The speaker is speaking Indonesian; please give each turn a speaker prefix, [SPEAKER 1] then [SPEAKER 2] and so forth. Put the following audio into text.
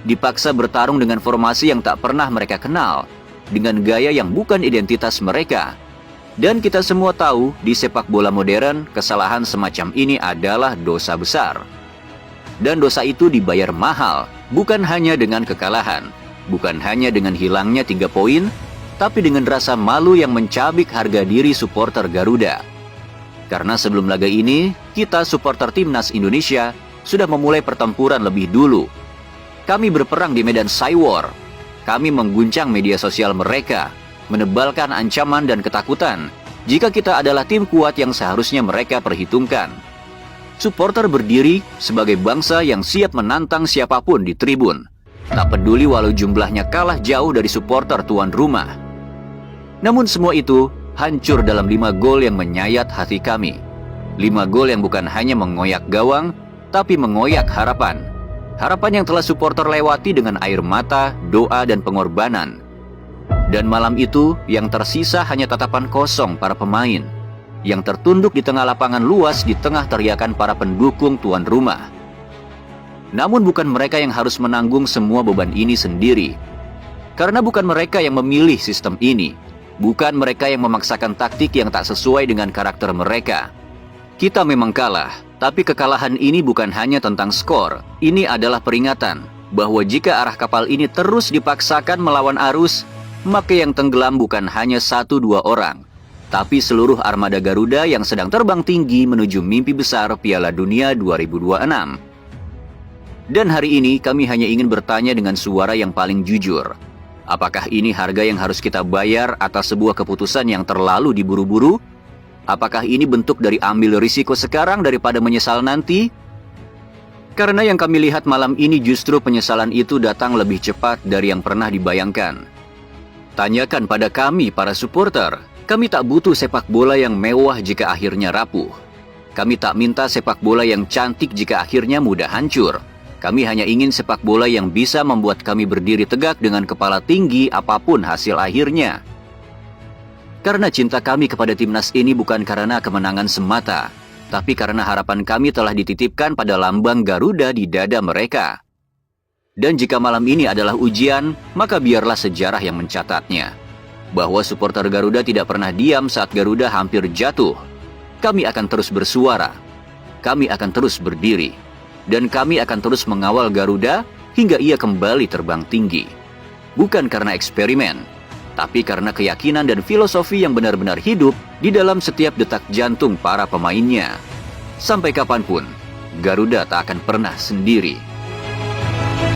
[SPEAKER 1] dipaksa bertarung dengan formasi yang tak pernah mereka kenal, dengan gaya yang bukan identitas mereka. Dan kita semua tahu, di sepak bola modern, kesalahan semacam ini adalah dosa besar. Dan dosa itu dibayar mahal, bukan hanya dengan kekalahan, bukan hanya dengan hilangnya 3 poin, tapi dengan rasa malu yang mencabik harga diri supporter Garuda. Karena sebelum laga ini, kita supporter timnas Indonesia sudah memulai pertempuran lebih dulu. Kami berperang di medan Cywar. Kami mengguncang media sosial mereka, menebalkan ancaman dan ketakutan jika kita adalah tim kuat yang seharusnya mereka perhitungkan. Supporter berdiri sebagai bangsa yang siap menantang siapapun di tribun, tak peduli walau jumlahnya kalah jauh dari supporter tuan rumah. Namun semua itu hancur dalam 5 gol yang menyayat hati kami. 5 gol yang bukan hanya mengoyak gawang, tapi mengoyak harapan. Harapan yang telah supporter lewati dengan air mata, doa, dan pengorbanan. Dan malam itu, yang tersisa hanya tatapan kosong para pemain, yang tertunduk di tengah lapangan luas di tengah teriakan para pendukung tuan rumah. Namun bukan mereka yang harus menanggung semua beban ini sendiri. Karena bukan mereka yang memilih sistem ini. Bukan mereka yang memaksakan taktik yang tak sesuai dengan karakter mereka. Kita memang kalah, tapi kekalahan ini bukan hanya tentang skor. Ini adalah peringatan bahwa jika arah kapal ini terus dipaksakan melawan arus, maka yang tenggelam bukan hanya 1-2 orang, tapi seluruh armada Garuda yang sedang terbang tinggi menuju mimpi besar Piala Dunia 2026. Dan hari ini kami hanya ingin bertanya dengan suara yang paling jujur. Apakah ini harga yang harus kita bayar atas sebuah keputusan yang terlalu diburu-buru? Apakah ini bentuk dari ambil risiko sekarang daripada menyesal nanti? Karena yang kami lihat malam ini justru penyesalan itu datang lebih cepat dari yang pernah dibayangkan. Tanyakan pada kami, para supporter. Kami tak butuh sepak bola yang mewah jika akhirnya rapuh. Kami tak minta sepak bola yang cantik jika akhirnya mudah hancur. Kami hanya ingin sepak bola yang bisa membuat kami berdiri tegak dengan kepala tinggi apapun hasil akhirnya. Karena cinta kami kepada timnas ini bukan karena kemenangan semata, tapi karena harapan kami telah dititipkan pada lambang Garuda di dada mereka. Dan jika malam ini adalah ujian, maka biarlah sejarah yang mencatatnya. Bahwa supporter Garuda tidak pernah diam saat Garuda hampir jatuh. Kami akan terus bersuara. Kami akan terus berdiri. Dan kami akan terus mengawal Garuda hingga ia kembali terbang tinggi. Bukan karena eksperimen, tapi karena keyakinan dan filosofi yang benar-benar hidup di dalam setiap detak jantung para pemainnya. Sampai kapanpun, Garuda tak akan pernah sendiri.